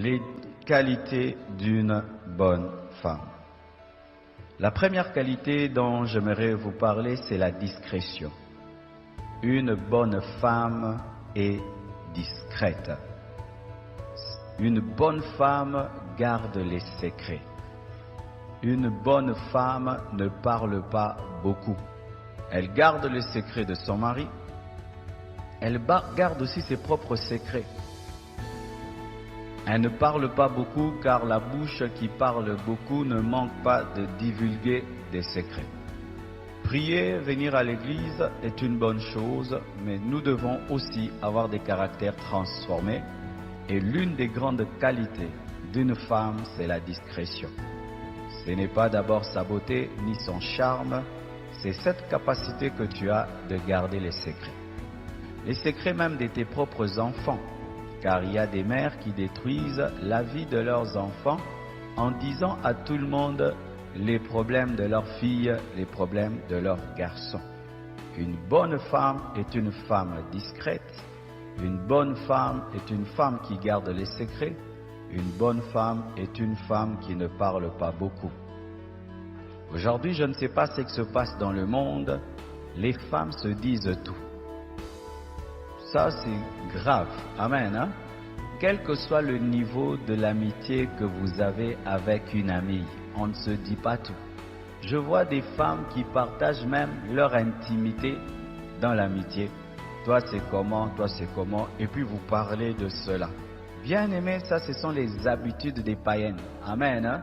Les qualités d'une bonne femme. La première qualité dont j'aimerais vous parler, c'est la discrétion. Une bonne femme est discrète. Une bonne femme garde les secrets. Une bonne femme ne parle pas beaucoup. Elle garde les secrets de son mari. Elle garde aussi ses propres secrets. Elle ne parle pas beaucoup car la bouche qui parle beaucoup ne manque pas de divulguer des secrets. Prier, venir à l'église est une bonne chose, mais nous devons aussi avoir des caractères transformés. Et l'une des grandes qualités d'une femme, c'est la discrétion. Ce n'est pas d'abord sa beauté ni son charme, c'est cette capacité que tu as de garder les secrets. Les secrets même de tes propres enfants. Car il y a des mères qui détruisent la vie de leurs enfants en disant à tout le monde les problèmes de leurs filles, les problèmes de leurs garçons. Une bonne femme est une femme discrète. Une bonne femme est une femme qui garde les secrets. Une bonne femme est une femme qui ne parle pas beaucoup. Aujourd'hui, je ne sais pas ce qui se passe dans le monde. Les femmes se disent tout. Ça, c'est grave. Amen. Hein? Quel que soit le niveau de l'amitié que vous avez avec une amie, on ne se dit pas tout. Je vois des femmes qui partagent même leur intimité dans l'amitié. Toi, c'est comment, et puis vous parlez de cela. Bien aimé, ça, ce sont les habitudes des païennes. Amen. Hein?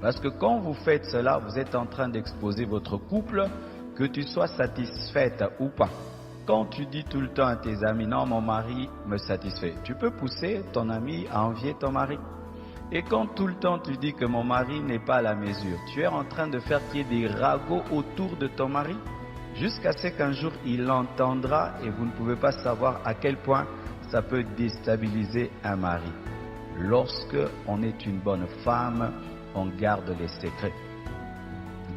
Parce que quand vous faites cela, vous êtes en train d'exposer votre couple, que tu sois satisfaite ou pas. Quand tu dis tout le temps à tes amis, non, mon mari me satisfait, tu peux pousser ton ami à envier ton mari. Et quand tout le temps tu dis que mon mari n'est pas à la mesure, tu es en train de faire qu'il y ait des ragots autour de ton mari, jusqu'à ce qu'un jour il l'entendra et vous ne pouvez pas savoir à quel point ça peut déstabiliser un mari. Lorsque on est une bonne femme, on garde les secrets.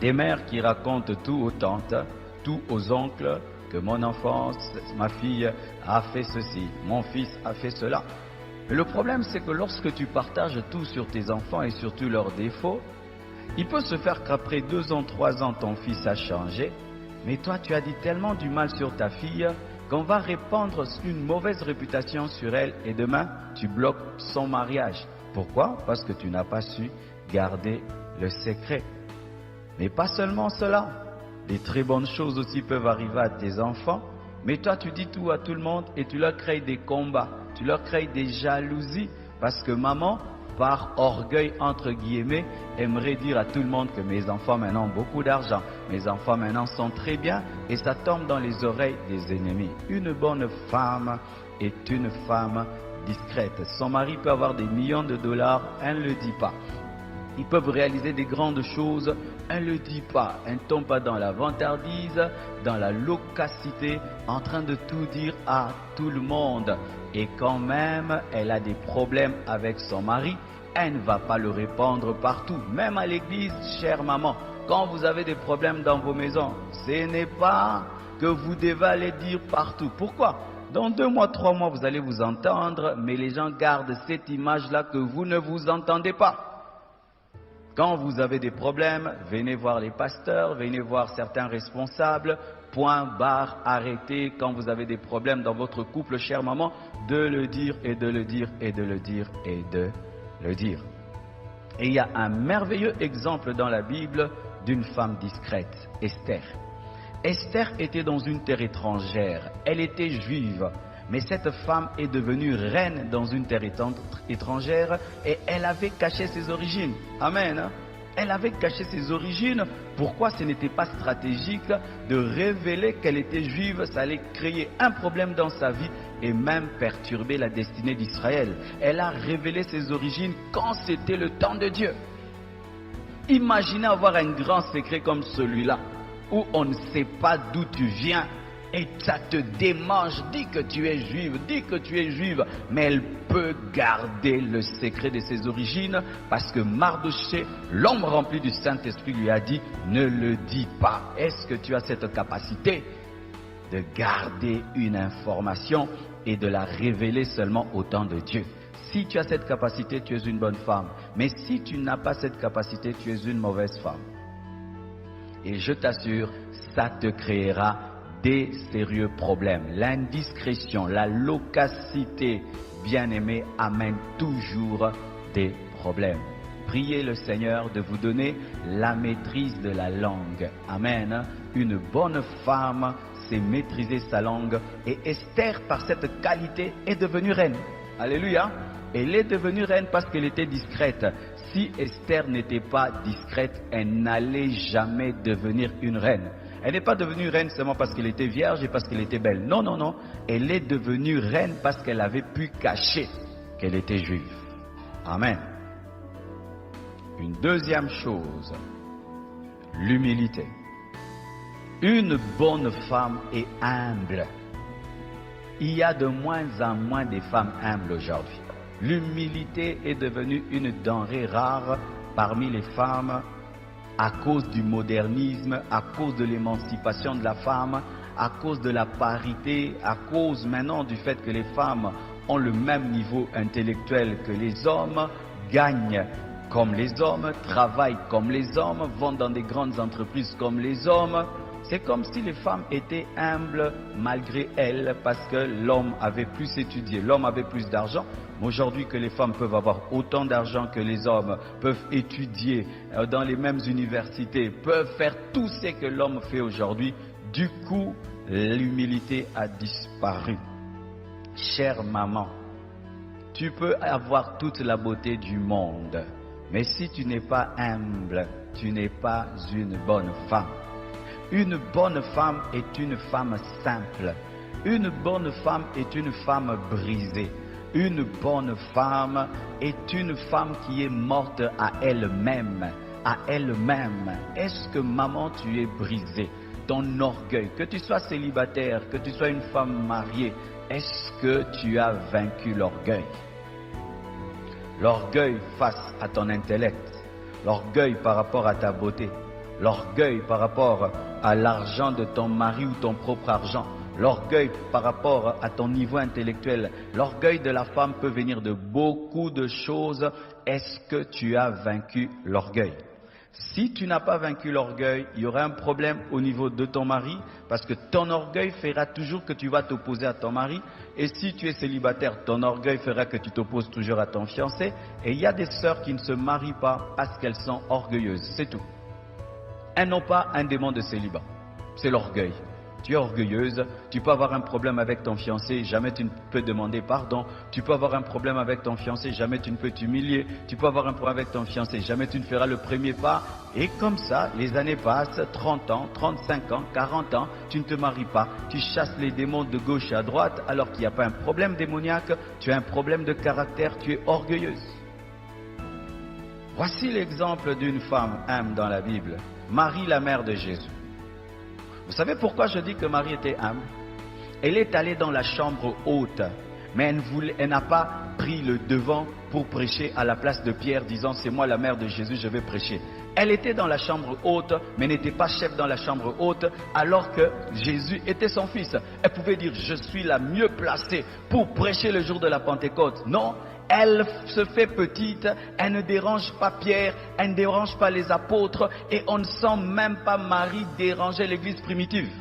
Des mères qui racontent tout aux tantes, tout aux oncles, que mon enfant, ma fille a fait ceci, mon fils a fait cela. Mais le problème, c'est que lorsque tu partages tout sur tes enfants et sur tous leurs défauts, il peut se faire qu'après 2 ans, 3 ans, ton fils a changé, mais toi, tu as dit tellement du mal sur ta fille qu'on va répandre une mauvaise réputation sur elle et demain, tu bloques son mariage. Pourquoi? Parce que tu n'as pas su garder le secret. Mais pas seulement cela. Des très bonnes choses aussi peuvent arriver à tes enfants, mais toi tu dis tout à tout le monde et tu leur crées des combats, tu leur crées des jalousies, parce que maman, par orgueil entre guillemets, aimerait dire à tout le monde que mes enfants maintenant ont beaucoup d'argent, mes enfants maintenant sont très bien, et ça tombe dans les oreilles des ennemis. Une bonne femme est une femme discrète. Son mari peut avoir des millions de dollars, elle ne le dit pas. Ils peuvent réaliser des grandes choses, elle ne le dit pas. Elle ne tombe pas dans la vantardise, dans la loquacité, en train de tout dire à tout le monde. Et quand même, elle a des problèmes avec son mari, elle ne va pas le répandre partout. Même à l'église, chère maman, quand vous avez des problèmes dans vos maisons, ce n'est pas que vous devez aller dire partout. Pourquoi? Dans 2 mois, 3 mois, vous allez vous entendre, mais les gens gardent cette image-là que vous ne vous entendez pas. Quand vous avez des problèmes, venez voir les pasteurs, venez voir certains responsables, point, barre, arrêtez. Quand vous avez des problèmes dans votre couple, chère maman, de le dire et de le dire et de le dire et de le dire. Et il y a un merveilleux exemple dans la Bible d'une femme discrète, Esther. Esther était dans une terre étrangère, elle était juive. Mais cette femme est devenue reine dans une terre étrangère et elle avait caché ses origines. Amen. Elle avait caché ses origines. Pourquoi ce n'était pas stratégique de révéler qu'elle était juive? Ça allait créer un problème dans sa vie et même perturber la destinée d'Israël. Elle a révélé ses origines quand c'était le temps de Dieu. Imaginez avoir un grand secret comme celui-là, où on ne sait pas d'où tu viens. Et ça te démange, dis que tu es juive, mais elle peut garder le secret de ses origines parce que Mardochée, l'homme rempli du Saint-Esprit, lui a dit, ne le dis pas. Est-ce que tu as cette capacité de garder une information et de la révéler seulement au temps de Dieu? Si tu as cette capacité, tu es une bonne femme. Mais si tu n'as pas cette capacité, tu es une mauvaise femme. Et je t'assure, ça te créera des sérieux problèmes. L'indiscrétion, la loquacité, bien-aimé, amène toujours des problèmes. Priez le Seigneur de vous donner la maîtrise de la langue. Amen. Une bonne femme sait maîtriser sa langue. Et Esther, par cette qualité, est devenue reine. Alléluia. Elle est devenue reine parce qu'elle était discrète. Si Esther n'était pas discrète, elle n'allait jamais devenir une reine. Elle n'est pas devenue reine seulement parce qu'elle était vierge et parce qu'elle était belle. Non, non, non. Elle est devenue reine parce qu'elle avait pu cacher qu'elle était juive. Amen. Une deuxième chose, l'humilité. Une bonne femme est humble. Il y a de moins en moins de femmes humbles aujourd'hui. L'humilité est devenue une denrée rare parmi les femmes à cause du modernisme, à cause de l'émancipation de la femme, à cause de la parité, à cause maintenant du fait que les femmes ont le même niveau intellectuel que les hommes, gagnent comme les hommes, travaillent comme les hommes, vont dans des grandes entreprises comme les hommes. C'est comme si les femmes étaient humbles malgré elles parce que l'homme avait plus étudié, l'homme avait plus d'argent. Mais aujourd'hui que les femmes peuvent avoir autant d'argent que les hommes, peuvent étudier dans les mêmes universités, peuvent faire tout ce que l'homme fait aujourd'hui, du coup, l'humilité a disparu. Chère maman, tu peux avoir toute la beauté du monde, mais si tu n'es pas humble, tu n'es pas une bonne femme. Une bonne femme est une femme simple. Une bonne femme est une femme brisée. Une bonne femme est une femme qui est morte à elle-même. À elle-même. Est-ce que maman, tu es brisée? Ton orgueil, que tu sois célibataire, que tu sois une femme mariée, est-ce que tu as vaincu l'orgueil? L'orgueil face à ton intellect. L'orgueil par rapport à ta beauté. L'orgueil par rapport à l'argent de ton mari ou ton propre argent. L'orgueil par rapport à ton niveau intellectuel. L'orgueil de la femme peut venir de beaucoup de choses. Est-ce que tu as vaincu l'orgueil? Si tu n'as pas vaincu l'orgueil, il y aura un problème au niveau de ton mari parce que ton orgueil fera toujours que tu vas t'opposer à ton mari. Et si tu es célibataire, ton orgueil fera que tu t'opposes toujours à ton fiancé. Et il y a des sœurs qui ne se marient pas parce qu'elles sont orgueilleuses. C'est tout. Elles n'ont pas un démon de célibat. C'est l'orgueil. Tu es orgueilleuse, tu peux avoir un problème avec ton fiancé, jamais tu ne peux demander pardon. Tu peux avoir un problème avec ton fiancé, jamais tu ne peux t'humilier. Tu peux avoir un problème avec ton fiancé, jamais tu ne feras le premier pas. Et comme ça, les années passent, 30 ans, 35 ans, 40 ans, tu ne te maries pas. Tu chasses les démons de gauche à droite alors qu'il n'y a pas un problème démoniaque. Tu as un problème de caractère, tu es orgueilleuse. Voici l'exemple d'une femme humble dans la Bible. Marie, la mère de Jésus. Vous savez pourquoi je dis que Marie était humble? Elle est allée dans la chambre haute, mais elle n'a pas pris le devant pour prêcher à la place de Pierre, disant c'est moi la mère de Jésus, je vais prêcher. Elle était dans la chambre haute, mais n'était pas chef dans la chambre haute, alors que Jésus était son fils. Elle pouvait dire je suis la mieux placée pour prêcher le jour de la Pentecôte. Non. Elle se fait petite, elle ne dérange pas Pierre, elle ne dérange pas les apôtres et on ne sent même pas Marie déranger l'église primitive.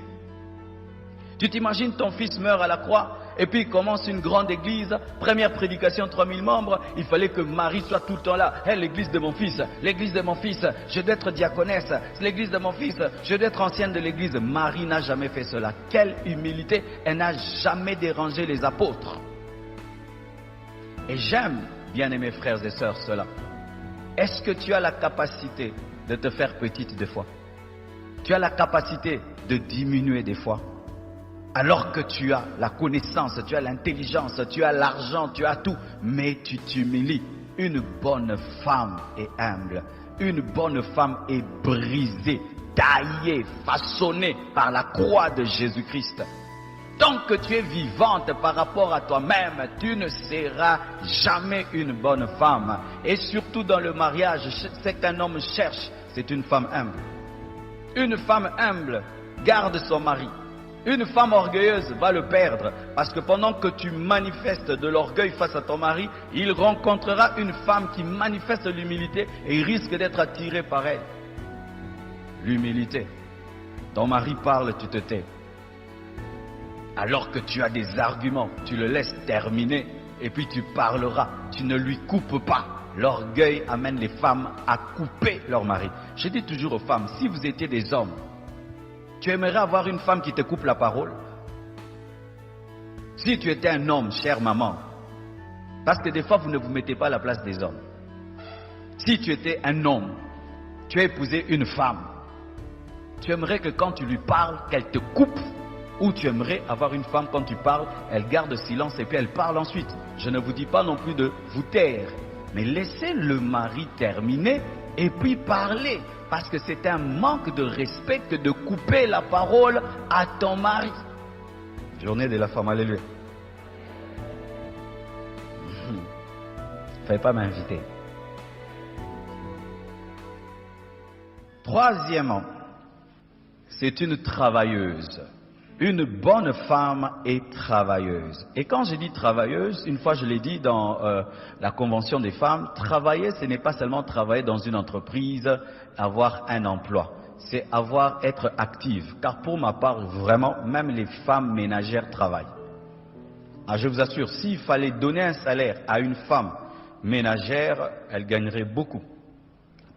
Tu t'imagines ton fils meurt à la croix et puis il commence une grande église, première prédication, 3000 membres, il fallait que Marie soit tout le temps là. Hey, l'église de mon fils, je dois être diaconesse, l'église de mon fils, je dois être ancienne de l'église. Marie n'a jamais fait cela. Quelle humilité, elle n'a jamais dérangé les apôtres. Et j'aime, bien-aimés frères et sœurs, cela. Est-ce que tu as la capacité de te faire petite des fois? Tu as la capacité de diminuer des fois? Alors que tu as la connaissance, tu as l'intelligence, tu as l'argent, tu as tout, mais tu t'humilies. Une bonne femme est humble. Une bonne femme est brisée, taillée, façonnée par la croix de Jésus-Christ. Tant que tu es vivante par rapport à toi-même, tu ne seras jamais une bonne femme. Et surtout dans le mariage, ce qu'un homme cherche, c'est une femme humble. Une femme humble garde son mari. Une femme orgueilleuse va le perdre parce que pendant que tu manifestes de l'orgueil face à ton mari, il rencontrera une femme qui manifeste l'humilité et il risque d'être attiré par elle. L'humilité. Ton mari parle, tu te tais. Alors que tu as des arguments, tu le laisses terminer et puis tu parleras. Tu ne lui coupes pas. L'orgueil amène les femmes à couper leur mari. Je dis toujours aux femmes, si vous étiez des hommes, tu aimerais avoir une femme qui te coupe la parole? Si tu étais un homme, chère maman, parce que des fois vous ne vous mettez pas à la place des hommes. Si tu étais un homme, tu as épousé une femme, tu aimerais que quand tu lui parles, qu'elle te coupe? Ou tu aimerais avoir une femme, quand tu parles, elle garde silence et puis elle parle ensuite? Je ne vous dis pas non plus de vous taire, mais laissez le mari terminer et puis parler. Parce que c'est un manque de respect que de couper la parole à ton mari. Journée de la femme, alléluia. Fallait pas m'inviter. Troisièmement, c'est une travailleuse. Une bonne femme est travailleuse. Et quand je dis travailleuse, une fois je l'ai dit dans la convention des femmes, travailler, ce n'est pas seulement travailler dans une entreprise, avoir un emploi. C'est être active. Car pour ma part, vraiment, même les femmes ménagères travaillent. Ah, je vous assure, s'il fallait donner un salaire à une femme ménagère, elle gagnerait beaucoup.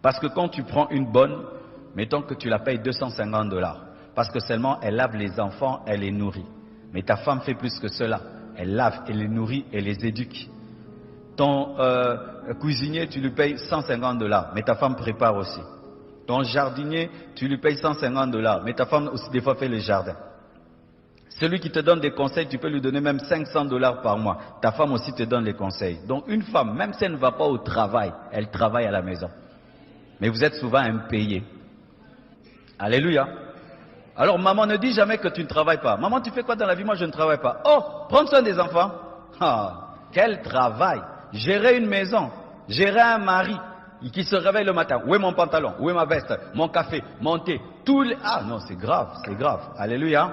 Parce que quand tu prends une bonne, mettons que tu la payes $250. Parce que seulement elle lave les enfants, elle les nourrit. Mais ta femme fait plus que cela. Elle lave, elle les nourrit, elle les éduque. Ton cuisinier, tu lui payes $150, mais ta femme prépare aussi. Ton jardinier, tu lui payes $150, mais ta femme aussi des fois fait le jardin. Celui qui te donne des conseils, tu peux lui donner même $500 par mois. Ta femme aussi te donne les conseils. Donc une femme, même si elle ne va pas au travail, elle travaille à la maison. Mais vous êtes souvent impayés. Alléluia. Alors maman, ne dis jamais que tu ne travailles pas. Maman, tu fais quoi dans la vie? Moi, je ne travaille pas. Oh, prends soin des enfants. Ah, quel travail. Gérer une maison, gérer un mari qui se réveille le matin. Où est mon pantalon? Où est ma veste? Mon café, mon thé, tous les... Ah non, c'est grave, c'est grave. Alléluia.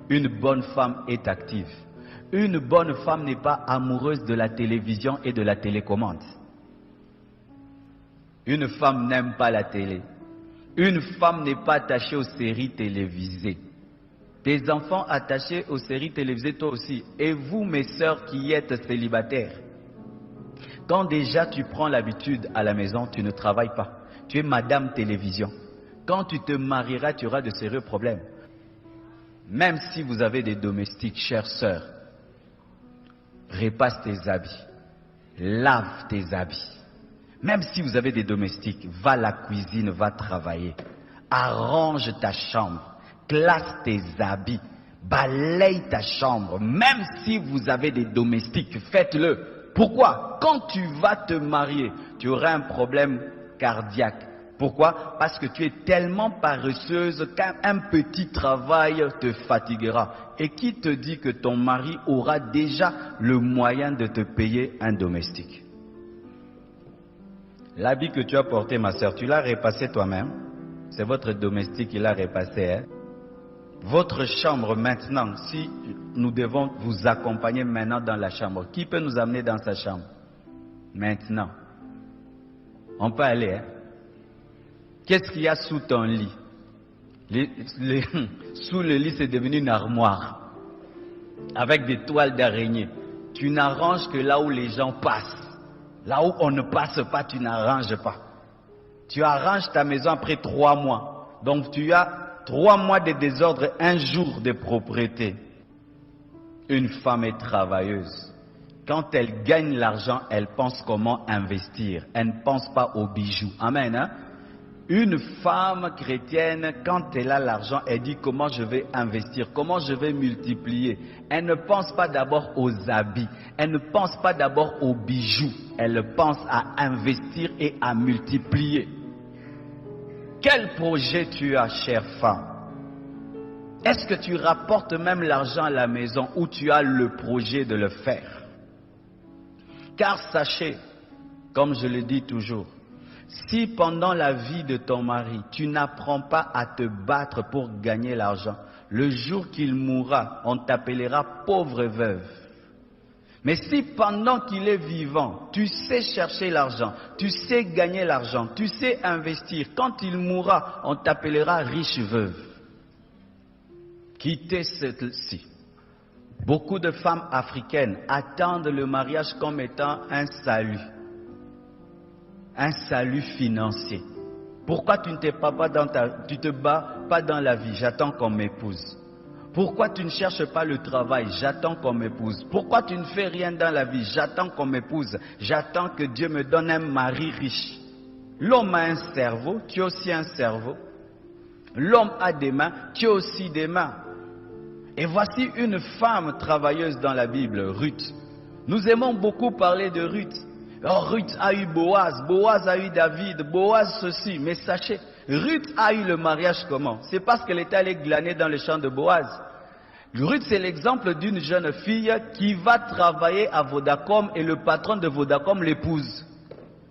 Une bonne femme est active. Une bonne femme n'est pas amoureuse de la télévision et de la télécommande. Une femme n'aime pas la télé. Une femme n'est pas attachée aux séries télévisées. Tes enfants attachés aux séries télévisées, toi aussi. Et vous, mes sœurs qui êtes célibataires, quand déjà tu prends l'habitude à la maison, tu ne travailles pas. Tu es madame télévision. Quand tu te marieras, tu auras de sérieux problèmes. Même si vous avez des domestiques, chères sœurs, repasse tes habits, lave tes habits. Même si vous avez des domestiques, va à la cuisine, va travailler. Arrange ta chambre, classe tes habits, balaye ta chambre. Même si vous avez des domestiques, faites-le. Pourquoi? Quand tu vas te marier, tu auras un problème cardiaque. Pourquoi? Parce que tu es tellement paresseuse qu'un petit travail te fatiguera. Et qui te dit que ton mari aura déjà le moyen de te payer un domestique? L'habit que tu as porté, ma soeur, tu l'as repassé toi-même. C'est votre domestique qui l'a repassé. Hein? Votre chambre maintenant, si nous devons vous accompagner maintenant dans la chambre, qui peut nous amener dans sa chambre? Maintenant. On peut aller. Hein? Qu'est-ce qu'il y a sous ton lit? Sous le lit, c'est devenu une armoire. Avec des toiles d'araignée. Tu n'arranges que là où les gens passent. Là où on ne passe pas, tu n'arranges pas. Tu arranges ta maison après 3 mois. Donc tu as 3 mois de désordre, 1 jour de propriété. Une femme est travailleuse. Quand elle gagne l'argent, elle pense comment investir. Elle ne pense pas aux bijoux. Amen. Hein? Une femme chrétienne, quand elle a l'argent, elle dit comment je vais investir, comment je vais multiplier. Elle ne pense pas d'abord aux habits, elle ne pense pas d'abord aux bijoux. Elle pense à investir et à multiplier. Quel projet tu as, chère femme? Est-ce que tu rapportes même l'argent à la maison ou tu as le projet de le faire? Car sachez, comme je le dis toujours, Si pendant la vie de ton mari, tu n'apprends pas à te battre pour gagner l'argent, le jour qu'il mourra, on t'appellera pauvre veuve. Mais si pendant qu'il est vivant, tu sais chercher l'argent, tu sais gagner l'argent, tu sais investir, quand il mourra, on t'appellera riche veuve. Quittez celle-ci. Beaucoup de femmes africaines attendent le mariage comme étant un salut financier. Pourquoi tu ne te bats pas dans la vie? J'attends qu'on m'épouse. Pourquoi tu ne cherches pas le travail? J'attends qu'on m'épouse. Pourquoi tu ne fais rien dans la vie? J'attends qu'on m'épouse. J'attends que Dieu me donne un mari riche. L'homme a un cerveau, tu as aussi un cerveau. L'homme a des mains, tu as aussi des mains. Et voici une femme travailleuse dans la Bible, Ruth. Nous aimons beaucoup parler de Ruth. Oh, Ruth a eu Boaz, Boaz a eu David, Boaz ceci. Mais sachez, Ruth a eu le mariage comment? C'est parce qu'elle était allée glaner dans le champ de Boaz. Ruth, c'est l'exemple d'une jeune fille qui va travailler à Vodacom et le patron de Vodacom l'épouse.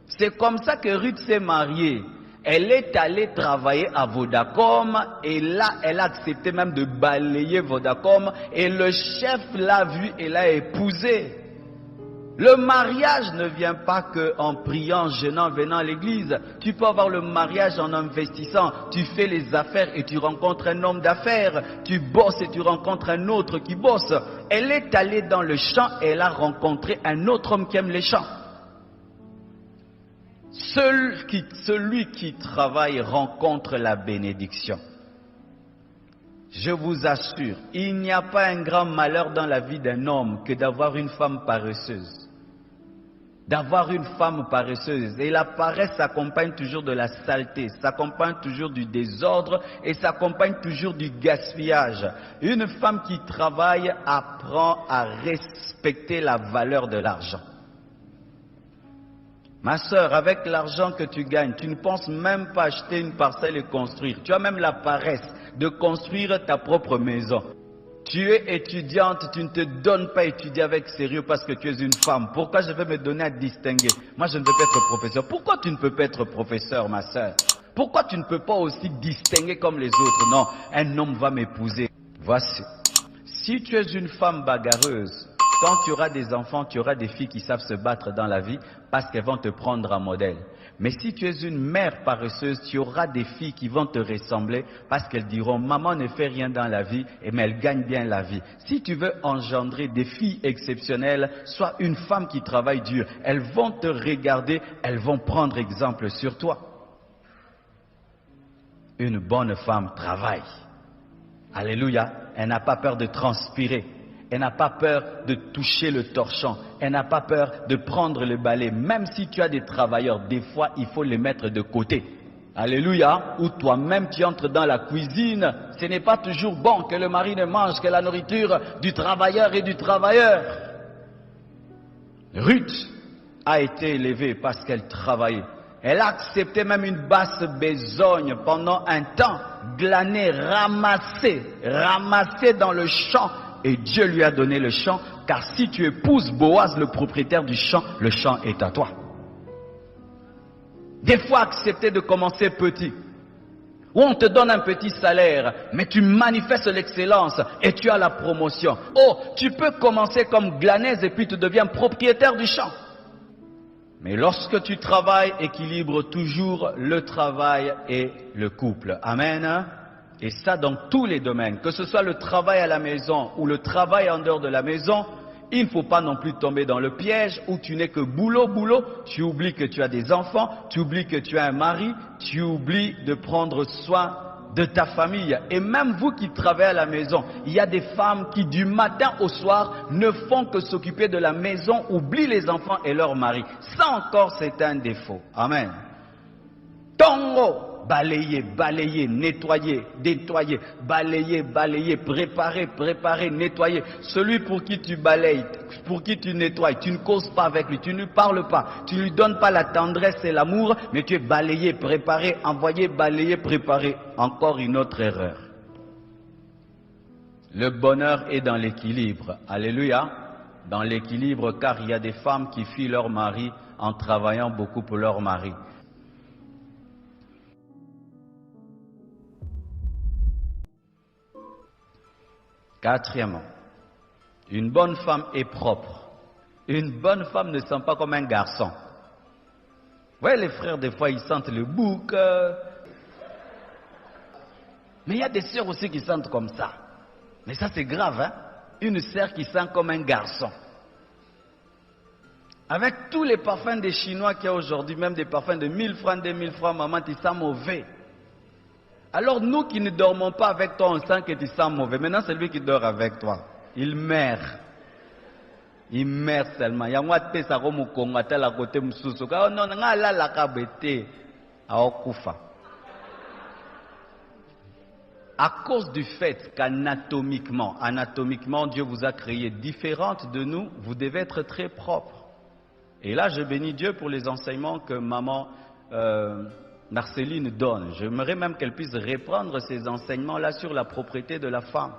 C'est comme ça que Ruth s'est mariée. Elle est allée travailler à Vodacom et là, elle a accepté même de balayer Vodacom et le chef l'a vue et l'a épousée. Le mariage ne vient pas qu'en priant, jeûnant, venant à l'église. Tu peux avoir le mariage en investissant. Tu fais les affaires et tu rencontres un homme d'affaires. Tu bosses et tu rencontres un autre qui bosse. Elle est allée dans le champ et elle a rencontré un autre homme qui aime les champs. Celui qui travaille rencontre la bénédiction. Je vous assure, il n'y a pas un grand malheur dans la vie d'un homme que d'avoir une femme paresseuse. D'avoir une femme paresseuse. Et la paresse s'accompagne toujours de la saleté, s'accompagne toujours du désordre et s'accompagne toujours du gaspillage. Une femme qui travaille apprend à respecter la valeur de l'argent. Ma sœur, avec l'argent que tu gagnes, tu ne penses même pas acheter une parcelle et construire. Tu as même la paresse de construire ta propre maison. Tu es étudiante, tu ne te donnes pas étudier avec sérieux parce que tu es une femme. Pourquoi je vais me donner à distinguer? Moi, je ne veux pas être professeur. Pourquoi tu ne peux pas être professeur, ma sœur? Pourquoi tu ne peux pas aussi distinguer comme les autres? Non, un homme va m'épouser. Voici. Si tu es une femme bagarreuse, quand tu auras des enfants, tu auras des filles qui savent se battre dans la vie parce qu'elles vont te prendre en modèle. Mais si tu es une mère paresseuse, tu auras des filles qui vont te ressembler parce qu'elles diront « Maman ne fait rien dans la vie, mais elle gagne bien la vie ». Si tu veux engendrer des filles exceptionnelles, sois une femme qui travaille dur. Elles vont te regarder, elles vont prendre exemple sur toi. Une bonne femme travaille. Alléluia. Elle n'a pas peur de transpirer. Elle n'a pas peur de toucher le torchon. Elle n'a pas peur de prendre le balai. Même si tu as des travailleurs, des fois, il faut les mettre de côté. Alléluia. Ou toi-même, tu entres dans la cuisine. Ce n'est pas toujours bon que le mari ne mange que la nourriture du travailleur et du travailleur. Ruth a été élevée parce qu'elle travaillait. Elle a accepté même une basse besogne pendant un temps. Glaner, ramasser dans le champ. Et Dieu lui a donné le champ, car si tu épouses Boaz, le propriétaire du champ, le champ est à toi. Des fois, accepter de commencer petit, où on te donne un petit salaire, mais tu manifestes l'excellence et tu as la promotion. Oh, tu peux commencer comme glaneuse et puis tu deviens propriétaire du champ. Mais lorsque tu travailles, équilibre toujours le travail et le couple. Amen. Et ça dans tous les domaines, que ce soit le travail à la maison ou le travail en dehors de la maison, il ne faut pas non plus tomber dans le piège où tu n'es que boulot, tu oublies que tu as des enfants, tu oublies que tu as un mari, tu oublies de prendre soin de ta famille. Et même vous qui travaillez à la maison, il y a des femmes qui du matin au soir ne font que s'occuper de la maison, oublient les enfants et leur mari. Ça encore c'est un défaut. Amen. Tongo. Balayer, nettoyer, balayer, préparer, nettoyer. Celui pour qui tu balayes, pour qui tu nettoies, tu ne causes pas avec lui, tu ne parles pas, tu ne lui donnes pas la tendresse et l'amour, mais tu es balayé, préparé, envoyé, balayé, préparé. Encore une autre erreur. Le bonheur est dans l'équilibre. Alléluia. Dans l'équilibre, car il y a des femmes qui fuient leur mari en travaillant beaucoup pour leur mari. Quatrièmement, une bonne femme est propre. Une bonne femme ne sent pas comme un garçon. Vous voyez, les frères, des fois, ils sentent le bouc. Mais il y a des sœurs aussi qui sentent comme ça. Mais ça, c'est grave, hein? Une sœur qui sent comme un garçon. Avec tous les parfums des Chinois qu'il y a aujourd'hui, même des parfums de 1000 francs, 2000 francs, maman, tu sens mauvais. Alors nous qui ne dormons pas avec toi, on sent que tu sens mauvais. Maintenant, c'est lui qui dort avec toi. Il meurt. Il meurt seulement. Il y a moi qui ça comme au Congo, tel à côté msusu. Oh non, non, là la kabete a okufa. À cause du fait qu'anatomiquement, Dieu vous a créé différentes de nous, vous devez être très propre. Et là, je bénis Dieu pour les enseignements que maman Marceline donne. J'aimerais même qu'elle puisse reprendre ces enseignements-là sur la propreté de la femme.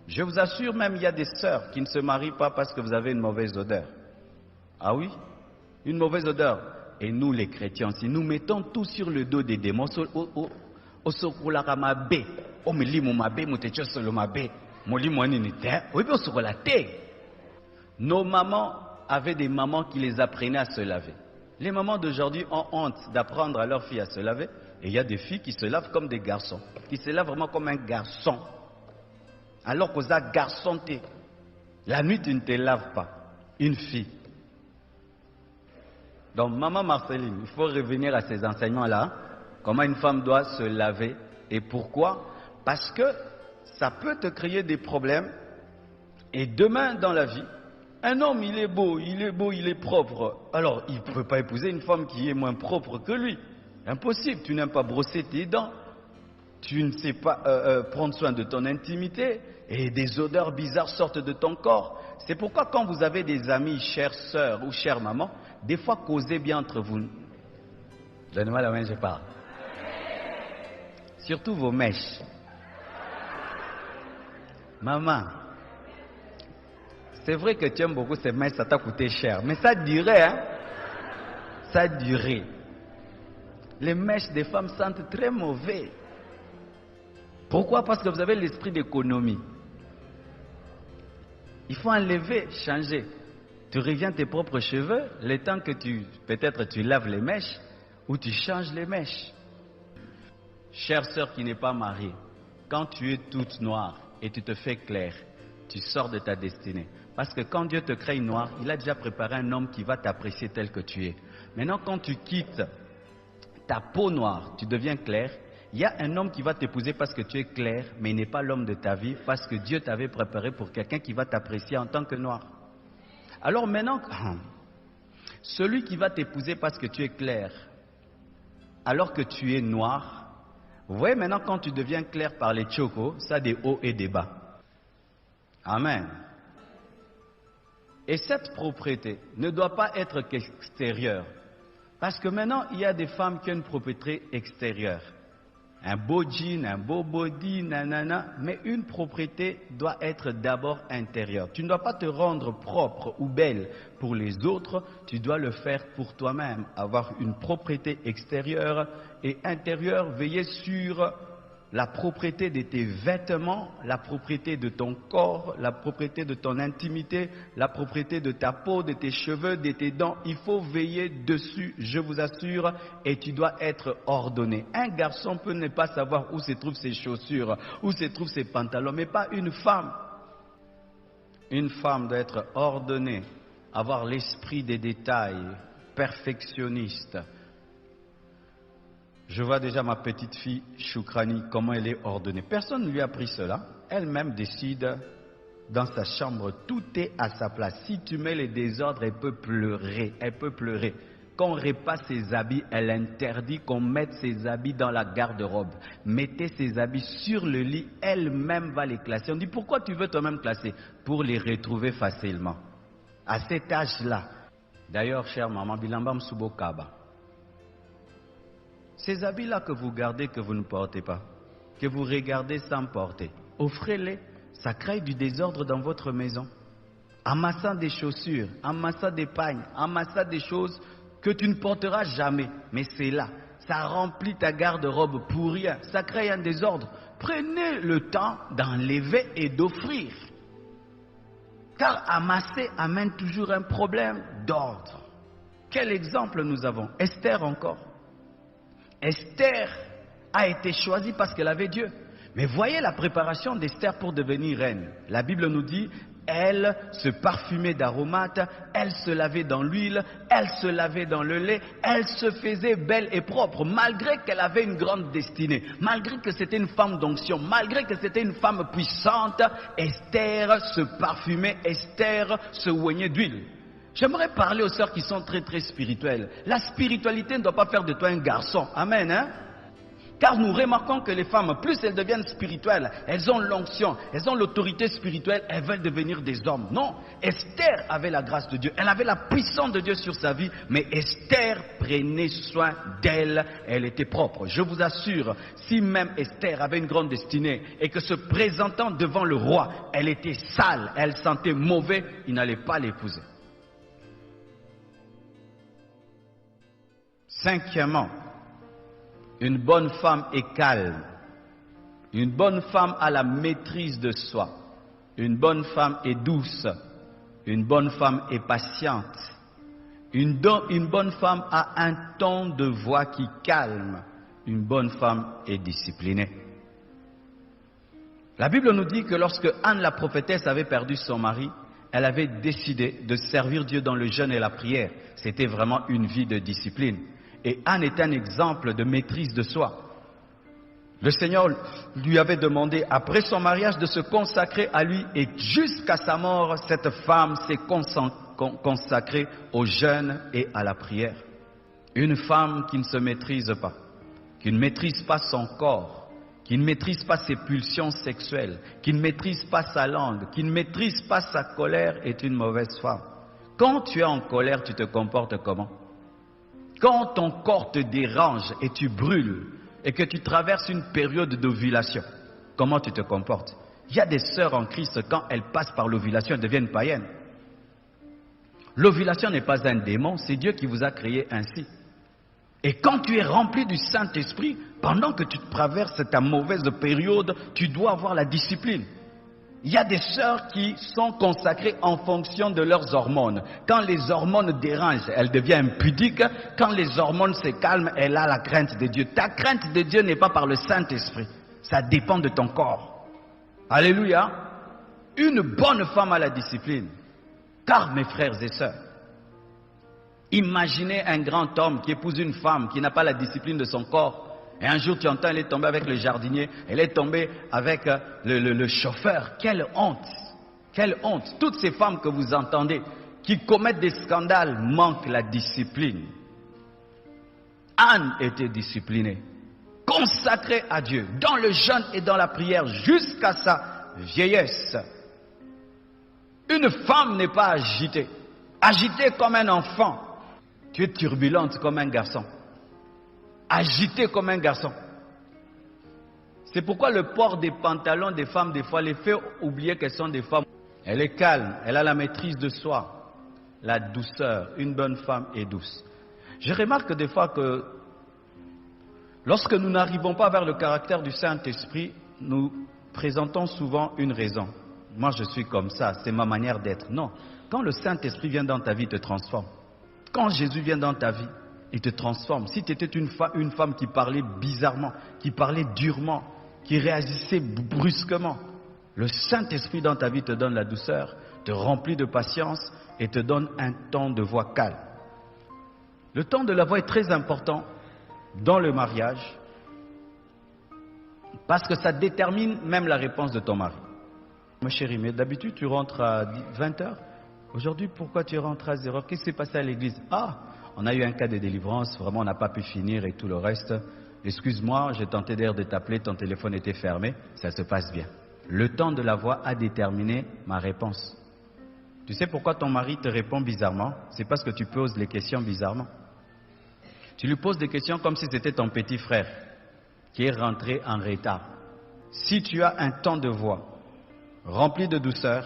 Je vous assure, même il y a des sœurs qui ne se marient pas parce que vous avez une mauvaise odeur. Ah oui? Une mauvaise odeur. Et nous, les chrétiens, si nous mettons tout sur le dos des démons, nos mamans avaient des mamans qui les apprenaient à se laver. Les mamans d'aujourd'hui ont honte d'apprendre à leurs filles à se laver. Et il y a des filles qui se lavent comme des garçons. Qui se lavent vraiment comme un garçon. Alors qu'aux garçon, la nuit, tu ne te laves pas. Une fille. Donc, maman Marceline, il faut revenir à ces enseignements-là. Comment une femme doit se laver. Et pourquoi? Parce que ça peut te créer des problèmes. Et demain, dans la vie, un homme, il est beau, il est propre. Alors, il ne peut pas épouser une femme qui est moins propre que lui. Impossible. Tu n'aimes pas brosser tes dents. Tu ne sais pas prendre soin de ton intimité. Et des odeurs bizarres sortent de ton corps. C'est pourquoi quand vous avez des amis, chères sœurs ou chères mamans, des fois causez bien entre vous. Donnez-moi la main, je parle. Surtout vos mèches. Maman, c'est vrai que tu aimes beaucoup ces mèches, ça t'a coûté cher. Mais ça durait, hein? Ça durait. Les mèches des femmes sentent très mauvais. Pourquoi? Parce que vous avez l'esprit d'économie. Il faut enlever, changer. Tu reviens tes propres cheveux, le temps que peut-être tu laves les mèches ou tu changes les mèches. Chère sœur qui n'est pas mariée, quand tu es toute noire et tu te fais claire, tu sors de ta destinée. Parce que quand Dieu te crée noire, il a déjà préparé un homme qui va t'apprécier tel que tu es. Maintenant, quand tu quittes ta peau noire, tu deviens clair. Il y a un homme qui va t'épouser parce que tu es clair, mais il n'est pas l'homme de ta vie, parce que Dieu t'avait préparé pour quelqu'un qui va t'apprécier en tant que noir. Alors maintenant, celui qui va t'épouser parce que tu es clair, alors que tu es noir, vous voyez maintenant quand tu deviens clair par les tchokos, ça a des hauts et des bas. Amen. Et cette propreté ne doit pas être qu'extérieure. Parce que maintenant, il y a des femmes qui ont une propreté extérieure. Un beau jean, un beau body, nanana. Mais une propreté doit être d'abord intérieure. Tu ne dois pas te rendre propre ou belle pour les autres. Tu dois le faire pour toi-même. Avoir une propreté extérieure et intérieure. Veiller sur la propreté de tes vêtements, la propreté de ton corps, la propreté de ton intimité, la propreté de ta peau, de tes cheveux, de tes dents. Il faut veiller dessus, je vous assure, et tu dois être ordonné. Un garçon peut ne pas savoir où se trouvent ses chaussures, où se trouvent ses pantalons, mais pas une femme. Une femme doit être ordonnée, avoir l'esprit des détails, perfectionniste. Je vois déjà ma petite fille Choukrani, comment elle est ordonnée. Personne ne lui a appris cela. Elle-même décide dans sa chambre, tout est à sa place. Si tu mets les désordres, elle peut pleurer. Elle peut pleurer. Quand on repasse ses habits, elle interdit qu'on mette ses habits dans la garde-robe. Mettez ses habits sur le lit, elle-même va les classer. On dit, pourquoi tu veux toi-même classer? Pour les retrouver facilement. À cet âge-là. D'ailleurs, chère maman, Bilambam Subokaba. Ces habits-là que vous gardez, que vous ne portez pas, que vous regardez sans porter, offrez-les, ça crée du désordre dans votre maison. Amassant des chaussures, amassant des pagnes, amassant des choses que tu ne porteras jamais. Mais c'est là, ça remplit ta garde-robe pour rien, ça crée un désordre. prenez le temps d'enlever et d'offrir. Car amasser amène toujours un problème d'ordre. Quel exemple nous avons? Esther encore. Esther a été choisie parce qu'elle avait Dieu. Mais voyez la préparation d'Esther pour devenir reine. La Bible nous dit, elle se parfumait d'aromates, elle se lavait dans l'huile, elle se lavait dans le lait, elle se faisait belle et propre, malgré qu'elle avait une grande destinée, malgré que c'était une femme d'onction, malgré que c'était une femme puissante. Esther se parfumait, Esther se oignait d'huile. J'aimerais parler aux sœurs qui sont très très spirituelles. La spiritualité ne doit pas faire de toi un garçon. Amen, hein? Car nous remarquons que les femmes, plus elles deviennent spirituelles, elles ont l'onction, elles ont l'autorité spirituelle, elles veulent devenir des hommes. Non, Esther avait la grâce de Dieu, elle avait la puissance de Dieu sur sa vie, mais Esther prenait soin d'elle, elle était propre. Je vous assure, si même Esther avait une grande destinée et que se présentant devant le roi, elle était sale, elle sentait mauvais, il n'allait pas l'épouser. Cinquièmement, une bonne femme est calme. Une bonne femme a la maîtrise de soi. Une bonne femme est douce. Une bonne femme est patiente. Une bonne femme a un ton de voix qui calme. Une bonne femme est disciplinée. La Bible nous dit que lorsque Anne la prophétesse avait perdu son mari, elle avait décidé de servir Dieu dans le jeûne et la prière. C'était vraiment une vie de discipline. Et Anne est un exemple de maîtrise de soi. Le Seigneur lui avait demandé, après son mariage, de se consacrer à lui. Et jusqu'à sa mort, cette femme s'est consacrée au jeûne et à la prière. Une femme qui ne se maîtrise pas, qui ne maîtrise pas son corps, qui ne maîtrise pas ses pulsions sexuelles, qui ne maîtrise pas sa langue, qui ne maîtrise pas sa colère, est une mauvaise femme. Quand tu es en colère, tu te comportes comment? Quand ton corps te dérange et tu brûles et que tu traverses une période d'ovulation, comment tu te comportes? Il y a des sœurs en Christ, quand elles passent par l'ovulation, elles deviennent païennes. L'ovulation n'est pas un démon, c'est Dieu qui vous a créé ainsi. Et quand tu es rempli du Saint-Esprit, pendant que tu traverses ta mauvaise période, tu dois avoir la discipline. Il y a des sœurs qui sont consacrées en fonction de leurs hormones. Quand les hormones dérangent, elle devient impudique. Quand les hormones se calment, elle a la crainte de Dieu. Ta crainte de Dieu n'est pas par le Saint-Esprit. Ça dépend de ton corps. Alléluia. Une bonne femme a la discipline. Car mes frères et sœurs, imaginez un grand homme qui épouse une femme qui n'a pas la discipline de son corps. Et un jour, tu entends, elle est tombée avec le jardinier, elle est tombée avec le chauffeur. Quelle honte! Quelle honte! Toutes ces femmes que vous entendez, qui commettent des scandales, manquent la discipline. Anne était disciplinée, consacrée à Dieu, dans le jeûne et dans la prière, jusqu'à sa vieillesse. Une femme n'est pas agitée. Agitée comme un enfant. Tu es turbulente comme un garçon. Agité comme un garçon. C'est pourquoi le port des pantalons des femmes, des fois, les fait oublier qu'elles sont des femmes. Elle est calme, elle a la maîtrise de soi, la douceur. Une bonne femme est douce. Je remarque des fois que lorsque nous n'arrivons pas vers le caractère du Saint-Esprit, nous présentons souvent une raison. Moi, je suis comme ça, c'est ma manière d'être. Non, quand le Saint-Esprit vient dans ta vie, il te transforme. Quand Jésus vient dans ta vie, il te transforme. Si tu étais une femme qui parlait bizarrement, qui parlait durement, qui réagissait brusquement, le Saint-Esprit dans ta vie te donne la douceur, te remplit de patience et te donne un ton de voix calme. Le ton de la voix est très important dans le mariage parce que ça détermine même la réponse de ton mari. Ma chérie, mais d'habitude tu rentres à 20h. Aujourd'hui, pourquoi tu rentres à 0h? Qu'est-ce qui s'est passé à l'église? Ah, on a eu un cas de délivrance, vraiment on n'a pas pu finir et tout le reste. Excuse-moi, j'ai tenté d'ailleurs de t'appeler, ton téléphone était fermé, ça se passe bien. Le temps de la voix a déterminé ma réponse. Tu sais pourquoi ton mari te répond bizarrement? C'est parce que tu poses les questions bizarrement. Tu lui poses des questions comme si c'était ton petit frère qui est rentré en retard. Si tu as un ton de voix rempli de douceur,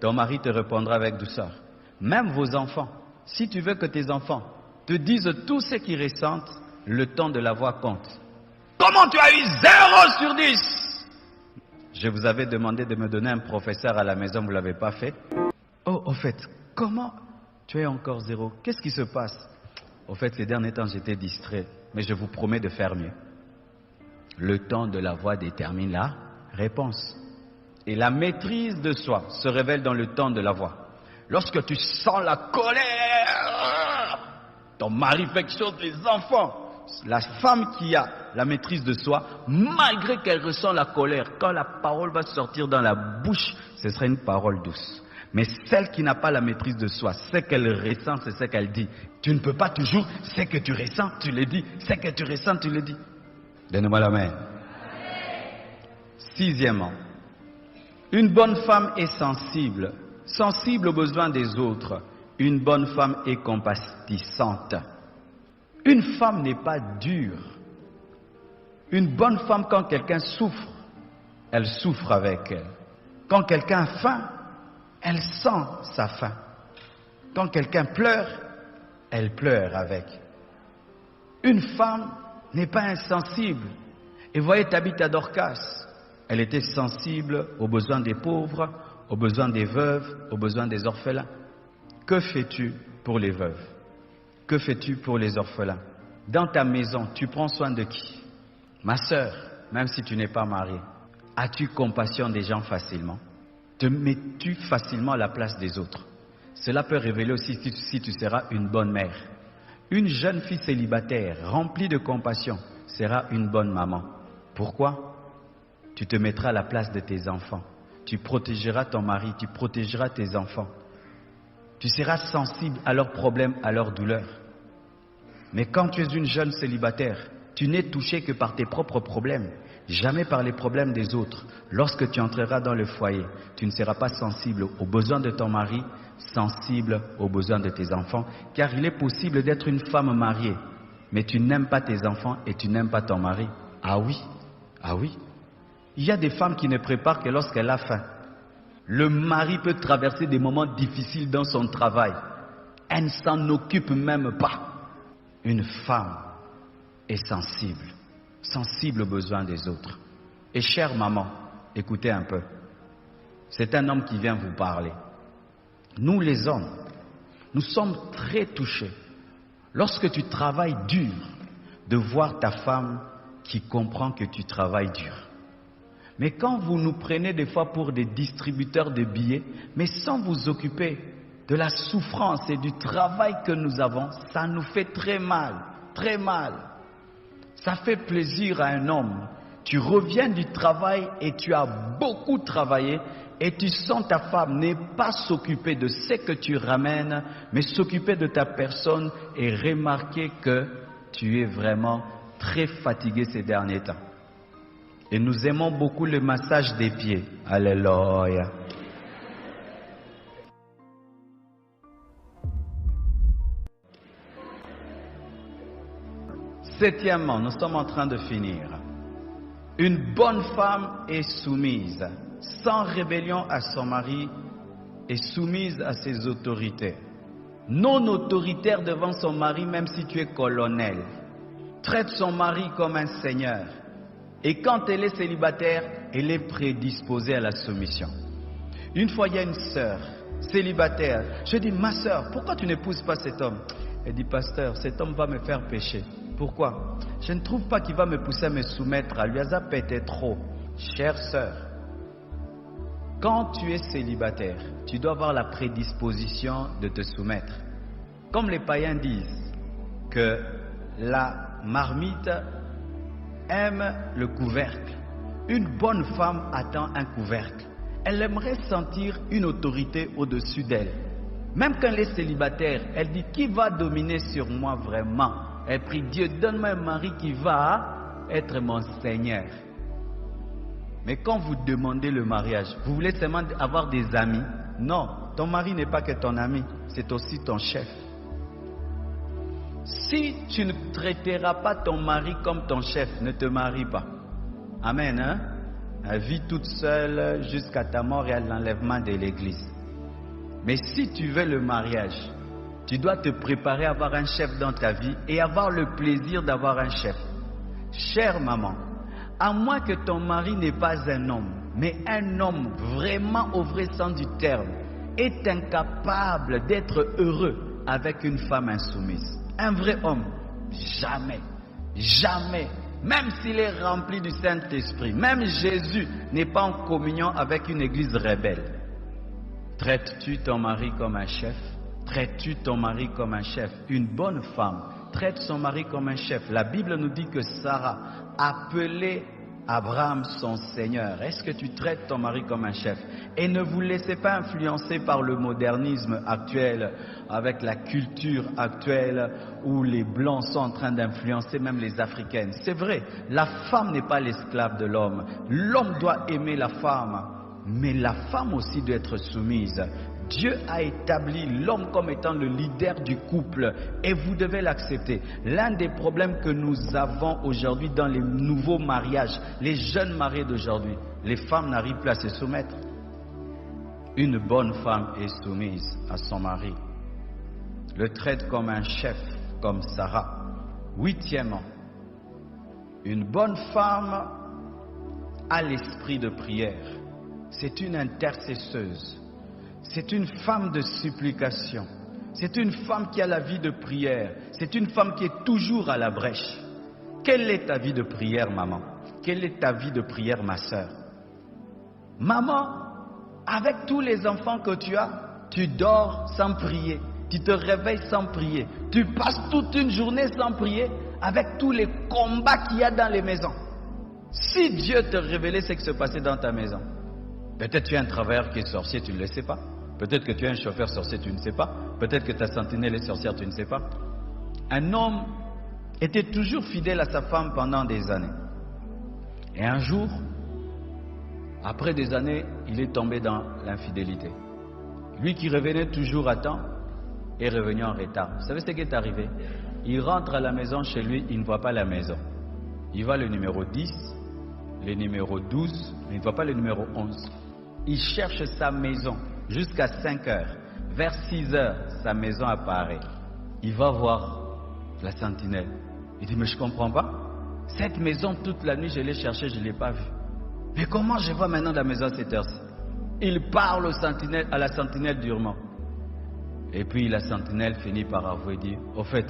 ton mari te répondra avec douceur. Même vos enfants, si tu veux que tes enfants te disent tout ce qu'ils ressentent, le ton de la voix compte. Comment tu as eu 0 sur 10? Je vous avais demandé de me donner un professeur à la maison, vous ne l'avez pas fait. Oh, au fait, comment tu es encore zéro? Qu'est-ce qui se passe? Au fait, ces derniers temps, j'étais distrait, mais je vous promets de faire mieux. Le temps de la voix détermine la réponse. Et la maîtrise de soi se révèle dans le temps de la voix. Lorsque tu sens la colère, ton mari fait quelque chose, les enfants, la femme qui a la maîtrise de soi, malgré qu'elle ressent la colère, quand la parole va sortir dans la bouche, ce sera une parole douce. Mais celle qui n'a pas la maîtrise de soi, ce qu'elle ressent, c'est ce qu'elle dit. Tu ne peux pas toujours, ce que tu ressens, tu le dis. Ce que tu ressens, tu le dis. Donnez-moi la main. Sixièmement, une bonne femme est sensible, sensible aux besoins des autres. Une bonne femme est compatissante. Une femme n'est pas dure. Une bonne femme, quand quelqu'un souffre, elle souffre avec elle. Quand quelqu'un a faim, elle sent sa faim. Quand quelqu'un pleure, elle pleure avec. Une femme n'est pas insensible. Et voyez Tabitha Dorcas, elle était sensible aux besoins des pauvres, aux besoins des veuves, aux besoins des orphelins. Que fais-tu pour les veuves? Que fais-tu pour les orphelins? Dans ta maison, tu prends soin de qui? Ma sœur, même si tu n'es pas mariée, as-tu compassion des gens facilement? Te mets-tu facilement à la place des autres? Cela peut révéler aussi si tu seras une bonne mère. Une jeune fille célibataire, remplie de compassion, sera une bonne maman. Pourquoi? Tu te mettras à la place de tes enfants. Tu protégeras ton mari, tu protégeras tes enfants. Tu seras sensible à leurs problèmes, à leurs douleurs. Mais quand tu es une jeune célibataire, tu n'es touché que par tes propres problèmes, jamais par les problèmes des autres. Lorsque tu entreras dans le foyer, tu ne seras pas sensible aux besoins de ton mari, sensible aux besoins de tes enfants, car il est possible d'être une femme mariée, mais tu n'aimes pas tes enfants et tu n'aimes pas ton mari. Ah oui, ah oui. Il y a des femmes qui ne préparent que lorsqu'elle a faim. Le mari peut traverser des moments difficiles dans son travail. Elle ne s'en occupe même pas. Une femme est sensible, sensible aux besoins des autres. Et chère maman, écoutez un peu. C'est un homme qui vient vous parler. Nous les hommes, nous sommes très touchés lorsque tu travailles dur de voir ta femme qui comprend que tu travailles dur. Mais quand vous nous prenez des fois pour des distributeurs de billets, mais sans vous occuper de la souffrance et du travail que nous avons, ça nous fait très mal, très mal. Ça fait plaisir à un homme. Tu reviens du travail et tu as beaucoup travaillé et tu sens ta femme n'est pas s'occuper de ce que tu ramènes, mais s'occuper de ta personne et remarquer que tu es vraiment très fatigué ces derniers temps. Et nous aimons beaucoup le massage des pieds. Alléluia. Septièmement, nous sommes en train de finir. Une bonne femme est soumise, sans rébellion à son mari, et soumise à ses autorités. Non autoritaire devant son mari, même si tu es colonel. Traite son mari comme un seigneur. Et quand elle est célibataire, elle est prédisposée à la soumission. Une fois, il y a une sœur célibataire. Je dis, ma sœur, pourquoi tu n'épouses pas cet homme? Elle dit, pasteur, cet homme va me faire pécher. Pourquoi? Je ne trouve pas qu'il va me pousser à me soumettre à lui. Peut-être trop. Chère sœur, quand tu es célibataire, tu dois avoir la prédisposition de te soumettre. Comme les païens disent que la marmite aime le couvercle. Une bonne femme attend un couvercle. Elle aimerait sentir une autorité au-dessus d'elle. Même quand elle est célibataire, elle dit, qui va dominer sur moi vraiment? Elle prie, Dieu, donne-moi un mari qui va être mon Seigneur. Mais quand vous demandez le mariage, vous voulez seulement avoir des amis? Non, ton mari n'est pas que ton ami, c'est aussi ton chef. Si tu ne traiteras pas ton mari comme ton chef, ne te marie pas. Amen, hein? Vis toute seule jusqu'à ta mort et à l'enlèvement de l'église. Mais si tu veux le mariage, tu dois te préparer à avoir un chef dans ta vie et avoir le plaisir d'avoir un chef. Chère maman, À moins que ton mari n'est pas un homme, mais un homme vraiment au vrai sens du terme, est incapable d'être heureux avec une femme insoumise. Un vrai homme, jamais, jamais, même s'il est rempli du Saint-Esprit, même Jésus n'est pas en communion avec une église rebelle. Traites-tu ton mari comme un chef? Traites-tu ton mari comme un chef? Une bonne femme traite son mari comme un chef. La Bible nous dit que Sarah appelait Abraham son Seigneur. Est-ce que tu traites ton mari comme un chef? Et ne vous laissez pas influencer par le modernisme actuel, avec la culture actuelle où les Blancs sont en train d'influencer même les Africaines. C'est vrai, la femme n'est pas l'esclave de l'homme. L'homme doit aimer la femme, mais la femme aussi doit être soumise. Dieu a établi l'homme comme étant le leader du couple et vous devez l'accepter. L'un des problèmes que nous avons aujourd'hui dans les nouveaux mariages, les jeunes mariés d'aujourd'hui, les femmes n'arrivent plus à se soumettre. Une bonne femme est soumise à son mari. Le traite comme un chef, comme Sarah. Huitièmement, une bonne femme a l'esprit de prière. C'est une intercesseuse. C'est une femme de supplication. C'est une femme qui a la vie de prière. C'est une femme qui est toujours à la brèche. Quelle est ta vie de prière, maman? Quelle est ta vie de prière, ma soeur? Maman, avec tous les enfants que tu as, tu dors sans prier. Tu te réveilles sans prier. Tu passes toute une journée sans prier avec tous les combats qu'il y a dans les maisons. Si Dieu te révélait ce qui se passait dans ta maison, peut-être tu as un travailleur qui est sorcier, tu ne le sais pas. Peut-être que tu as un chauffeur sorcier, tu ne sais pas. Peut-être que ta sentinelle est sorcière, tu ne sais pas. Un homme était toujours fidèle à sa femme pendant des années. Et un jour, après des années, il est tombé dans l'infidélité. Lui qui revenait toujours à temps est revenu en retard. Vous savez ce qui est arrivé? Il rentre à la maison chez lui, il ne voit pas la maison. Il voit le numéro 10, le numéro 12, mais il ne voit pas le numéro 11. Il cherche sa maison jusqu'à 5 heures. Vers 6 heures, sa maison apparaît. Il va voir la sentinelle. Il dit, mais je ne comprends pas. Cette maison, toute la nuit, je l'ai cherchée, je ne l'ai pas vue. Mais comment je vois maintenant la maison à cette heure-ci? Il parle à la sentinelle durement. Et puis la sentinelle finit par avouer, dire, au fait,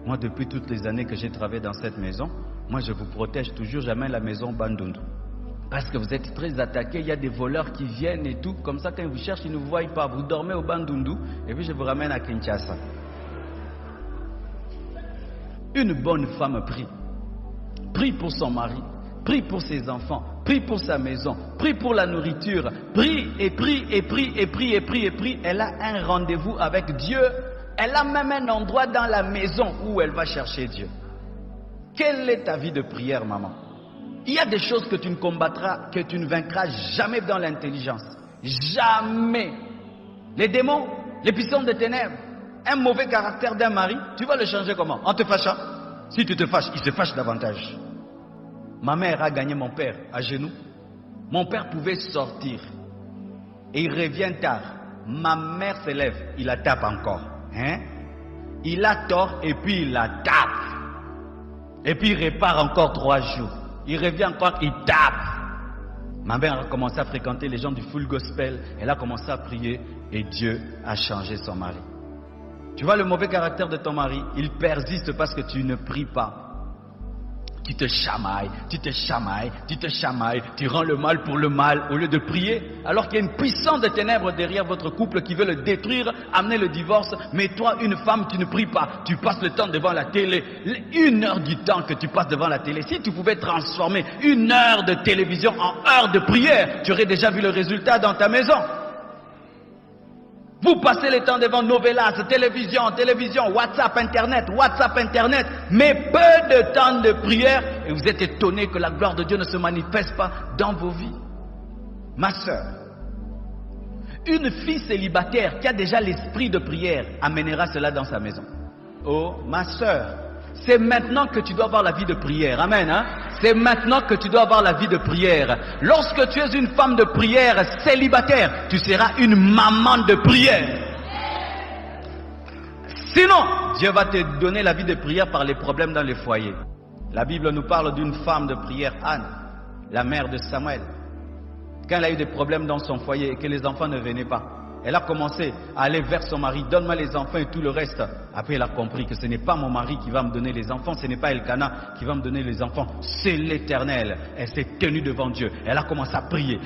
moi depuis toutes les années que j'ai travaillé dans cette maison, moi je vous protège toujours, jamais la maison Bandundu. Parce que vous êtes très attaqués, il y a des voleurs qui viennent et tout. Comme ça, quand ils vous cherchent, ils ne vous voient pas. Vous dormez au Bandundu et puis je vous ramène à Kinshasa. Une bonne femme prie. Prie pour son mari, prie pour ses enfants, prie pour sa maison, prie pour la nourriture. Prie et prie et prie et prie et prie et prie. Elle a un rendez-vous avec Dieu. Elle a même un endroit dans la maison où elle va chercher Dieu. Quelle est ta vie de prière, maman? Il y a des choses que tu ne combattras, que tu ne vaincras jamais dans l'intelligence. Jamais. Les démons, les puissants des ténèbres, un mauvais caractère d'un mari, tu vas le changer comment? En te fâchant? Si tu te fâches, il se fâche davantage. Ma mère a gagné mon père à genoux. Mon père pouvait sortir. Et il revient tard. Ma mère se lève, il la tape encore. Hein? Il a tort et puis il la tape. Et puis il répare encore 3 jours. Il revient encore, il tape. Ma mère a commencé à fréquenter les gens du full gospel. Elle a commencé à prier et Dieu a changé son mari. Tu vois le mauvais caractère de ton mari, il persiste parce que tu ne pries pas. Tu te chamailles, tu te chamailles, tu te chamailles, tu rends le mal pour le mal au lieu de prier, alors qu'il y a une puissance de ténèbres derrière votre couple qui veut le détruire, amener le divorce. Mais toi, une femme, tu ne pries pas, tu passes le temps devant la télé. 1 heure du temps que tu passes devant la télé, si tu pouvais transformer 1 heure de télévision en heure de prière, tu aurais déjà vu le résultat dans ta maison. Vous passez le temps devant novelas, télévision, WhatsApp, Internet, mais peu de temps de prière et vous êtes étonné que la gloire de Dieu ne se manifeste pas dans vos vies. Ma soeur, une fille célibataire qui a déjà l'esprit de prière amènera cela dans sa maison. Oh, ma soeur, c'est maintenant que tu dois avoir la vie de prière. Amen. Hein? C'est maintenant que tu dois avoir la vie de prière. Lorsque tu es une femme de prière célibataire, tu seras une maman de prière. Sinon, Dieu va te donner la vie de prière par les problèmes dans les foyers. La Bible nous parle d'une femme de prière, Anne. la mère de Samuel. Quand elle a eu des problèmes dans son foyer et que les enfants ne venaient pas, elle a commencé à aller vers son mari, donne-moi les enfants et tout le reste. Après, elle a compris que ce n'est pas mon mari qui va me donner les enfants, ce n'est pas Elkana qui va me donner les enfants, c'est l'Éternel. Elle s'est tenue devant Dieu, elle a commencé à prier,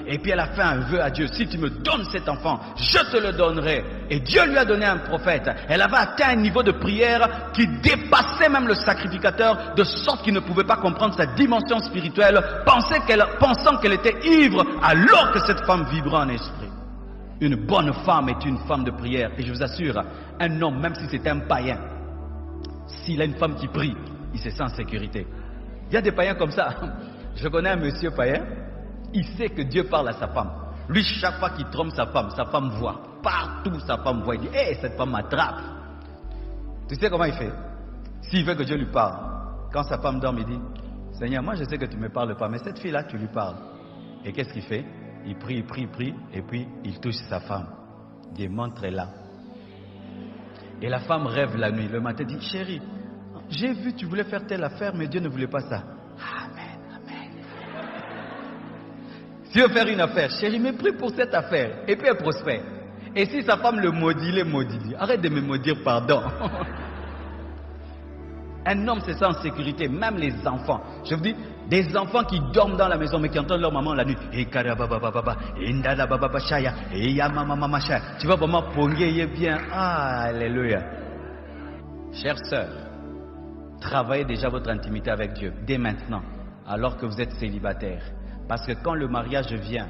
et puis elle a fait un vœu à Dieu, si tu me donnes cet enfant, je te le donnerai. Et Dieu lui a donné un prophète. Elle avait atteint un niveau de prière qui dépassait même le sacrificateur, de sorte qu'il ne pouvait pas comprendre sa dimension spirituelle, pensant qu'elle était ivre, alors que cette femme vibrait en esprit. Une bonne femme est une femme de prière. Et je vous assure, un homme, même si c'est un païen, s'il a une femme qui prie, il se sent en sécurité. Il y a des païens comme ça. Je connais un monsieur païen, il sait que Dieu parle à sa femme. Lui, chaque fois qu'il trompe sa femme voit. Partout, sa femme voit. Il dit, hé, cette femme m'attrape. Tu sais comment il fait? S'il veut que Dieu lui parle, quand sa femme dort, il dit, Seigneur, moi je sais que tu ne me parles pas, mais cette fille-là, tu lui parles. Et qu'est-ce qu'il fait? Il prie, et puis il touche sa femme. Il dit, montre-la. Et la femme rêve la nuit. Le matin, dit, chérie, j'ai vu, tu voulais faire telle affaire, mais Dieu ne voulait pas ça. Amen, amen. Si tu veux faire une affaire, chérie, mais prie pour cette affaire. Et puis elle prospère. Et si sa femme le maudit, il est maudit. Arrête de me maudire, pardon. Un homme se sent en sécurité, même les enfants. Je vous dis, des enfants qui dorment dans la maison, mais qui entendent leur maman la nuit. Tu vas vraiment pogner bien. Ah, alléluia. Chères sœurs, travaillez déjà votre intimité avec Dieu, dès maintenant, alors que vous êtes célibataire. Parce que quand le mariage vient,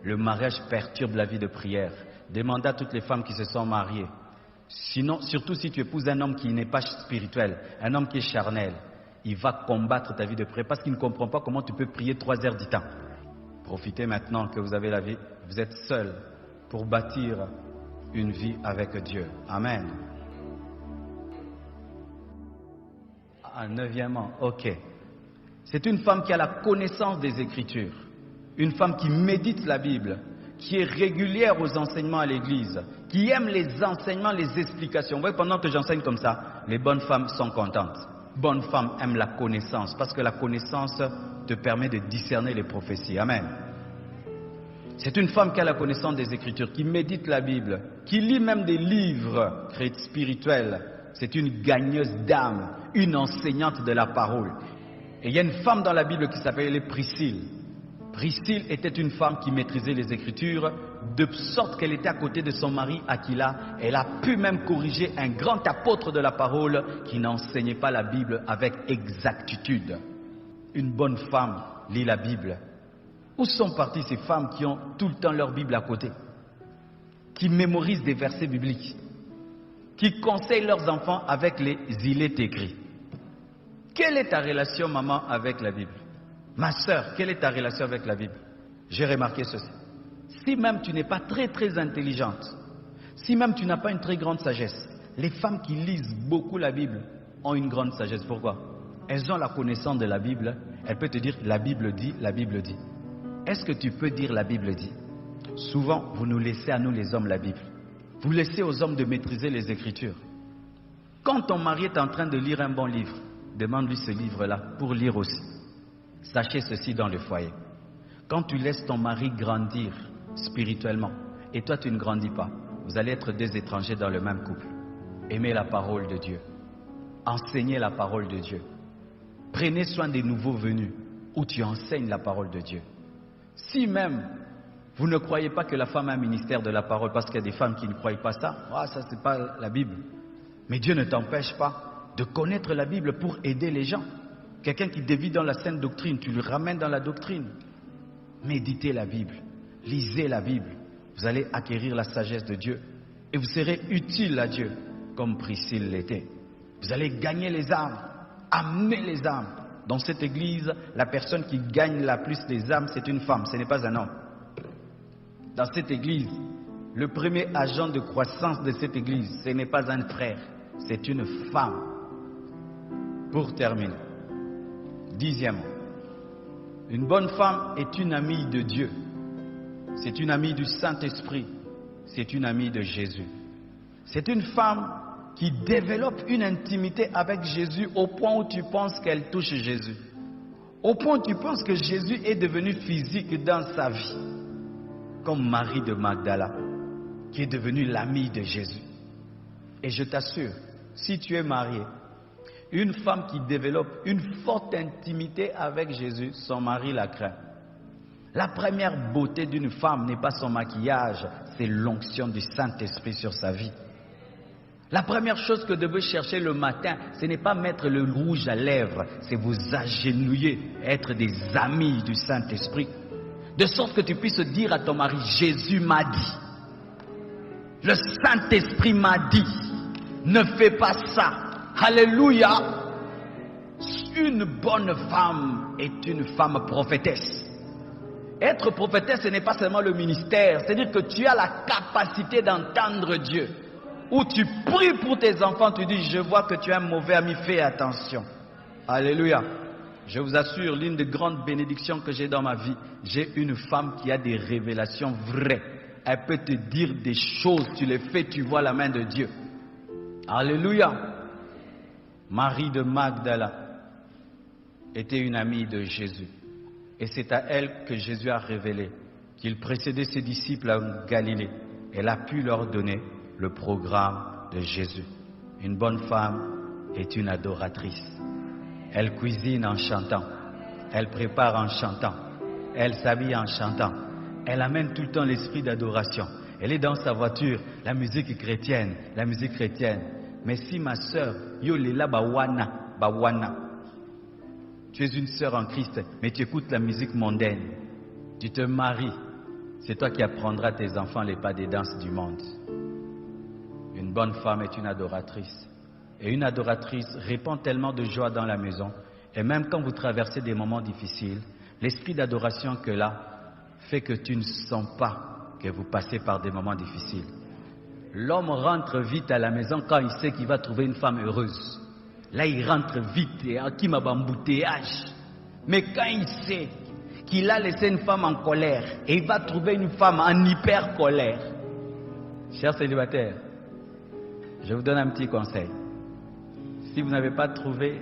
le mariage perturbe la vie de prière. Demandez à toutes les femmes qui se sont mariées. Sinon, surtout si tu épouses un homme qui n'est pas spirituel, un homme qui est charnel, il va combattre ta vie de prière parce qu'il ne comprend pas comment tu peux prier 3 heures du temps. Profitez maintenant que vous avez la vie, vous êtes seul pour bâtir une vie avec Dieu. Amen. Neuvièmement, ok. C'est une femme qui a la connaissance des Écritures, une femme qui médite la Bible, qui est régulière aux enseignements à l'église, qui aime les enseignements, les explications. Vous voyez, pendant que j'enseigne comme ça, les bonnes femmes sont contentes. Bonne femme aime la connaissance, parce que la connaissance te permet de discerner les prophéties. Amen. C'est une femme qui a la connaissance des Écritures, qui médite la Bible, qui lit même des livres spirituels. C'est une gagneuse d'âme, une enseignante de la parole. Et il y a une femme dans la Bible qui s'appelle Priscille. Priscille était une femme qui maîtrisait les Écritures, de sorte qu'elle était à côté de son mari Aquila. Elle a pu même corriger un grand apôtre de la parole qui n'enseignait pas la Bible avec exactitude. Une bonne femme lit la Bible. Où sont parties ces femmes qui ont tout le temps leur Bible à côté, qui mémorisent des versets bibliques, qui conseillent leurs enfants avec les il est écrit? Quelle est ta relation, maman, avec la Bible? Ma sœur, quelle est ta relation avec la Bible? J'ai remarqué ceci. Si même tu n'es pas très intelligente, si même tu n'as pas une très grande sagesse, les femmes qui lisent beaucoup la Bible ont une grande sagesse. Pourquoi? Elles ont la connaissance de la Bible. Elles peuvent te dire, la Bible dit, la Bible dit. Est-ce que tu peux dire la Bible dit? Souvent, vous nous laissez à nous les hommes la Bible. Vous laissez aux hommes de maîtriser les Écritures. Quand ton mari est en train de lire un bon livre, demande-lui ce livre-là pour lire aussi. Sachez ceci dans le foyer. Quand tu laisses ton mari grandir spirituellement et toi tu ne grandis pas, vous allez être 2 étrangers dans le même couple. Aimez la parole de Dieu. Enseignez la parole de Dieu. Prenez soin des nouveaux venus où tu enseignes la parole de Dieu. Si même vous ne croyez pas que la femme a un ministère de la parole, parce qu'il y a des femmes qui ne croient pas ça, ça c'est pas la Bible. Mais Dieu ne t'empêche pas de connaître la Bible pour aider les gens. Quelqu'un qui dévie dans la sainte doctrine, tu le ramènes dans la doctrine. Méditez la Bible, lisez la Bible. Vous allez acquérir la sagesse de Dieu et vous serez utile à Dieu comme Priscille l'était. Vous allez gagner les âmes, amener les âmes. Dans cette église, la personne qui gagne la plus les âmes, c'est une femme, ce n'est pas un homme. Dans cette église, le premier agent de croissance de cette église, ce n'est pas un frère, c'est une femme. Pour terminer, 10e, une bonne femme est une amie de Dieu. C'est une amie du Saint-Esprit. C'est une amie de Jésus. C'est une femme qui développe une intimité avec Jésus au point où tu penses qu'elle touche Jésus. Au point où tu penses que Jésus est devenu physique dans sa vie. Comme Marie de Magdala, qui est devenue l'amie de Jésus. Et je t'assure, si tu es marié, une femme qui développe une forte intimité avec Jésus, son mari la craint. La première beauté d'une femme n'est pas son maquillage, c'est l'onction du Saint-Esprit sur sa vie. La première chose que devez chercher le matin, ce n'est pas mettre le rouge à lèvres, c'est vous agenouiller, être des amis du Saint-Esprit. De sorte que tu puisses dire à ton mari, Jésus m'a dit, le Saint-Esprit m'a dit, ne fais pas ça. Alléluia. Une bonne femme est une femme prophétesse. Être prophétesse, ce n'est pas seulement le ministère, c'est-à-dire que tu as la capacité d'entendre Dieu. Ou tu pries pour tes enfants, tu dis, je vois que tu es un mauvais ami, fais attention. Alléluia. Je vous assure, l'une des grandes bénédictions que j'ai dans ma vie, j'ai une femme qui a des révélations vraies. Elle peut te dire des choses, tu les fais, tu vois la main de Dieu. Alléluia. Marie de Magdala était une amie de Jésus. Et c'est à elle que Jésus a révélé qu'il précédait ses disciples en Galilée. Elle a pu leur donner le programme de Jésus. Une bonne femme est une adoratrice. Elle cuisine en chantant. Elle prépare en chantant. Elle s'habille en chantant. Elle amène tout le temps l'esprit d'adoration. Elle est dans sa voiture, la musique chrétienne, la musique chrétienne. Mais si ma soeur, yo lela bawana, tu es une sœur en Christ, mais tu écoutes la musique mondaine, tu te maries, c'est toi qui apprendras à tes enfants les pas des danses du monde. Une bonne femme est une adoratrice. Et une adoratrice répand tellement de joie dans la maison. Et même quand vous traversez des moments difficiles, l'esprit d'adoration qu'elle a fait que tu ne sens pas que vous passez par des moments difficiles. L'homme rentre vite à la maison quand il sait qu'il va trouver une femme heureuse. Là, il rentre vite et qui m'a embouteillage. Mais quand il sait qu'il a laissé une femme en colère et il va trouver une femme en hyper colère. Chers célibataires, je vous donne un petit conseil. Si vous n'avez pas trouvé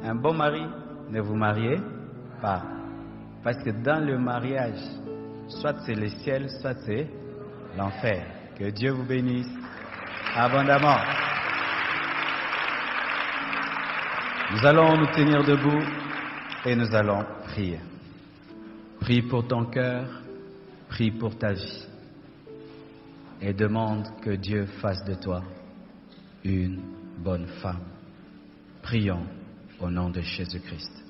un bon mari, ne vous mariez pas. Parce que dans le mariage, soit c'est le ciel, soit c'est l'enfer. Que Dieu vous bénisse abondamment. Nous allons nous tenir debout et nous allons prier. Prie pour ton cœur, prie pour ta vie. Et demande que Dieu fasse de toi une bonne femme. Prions au nom de Jésus-Christ.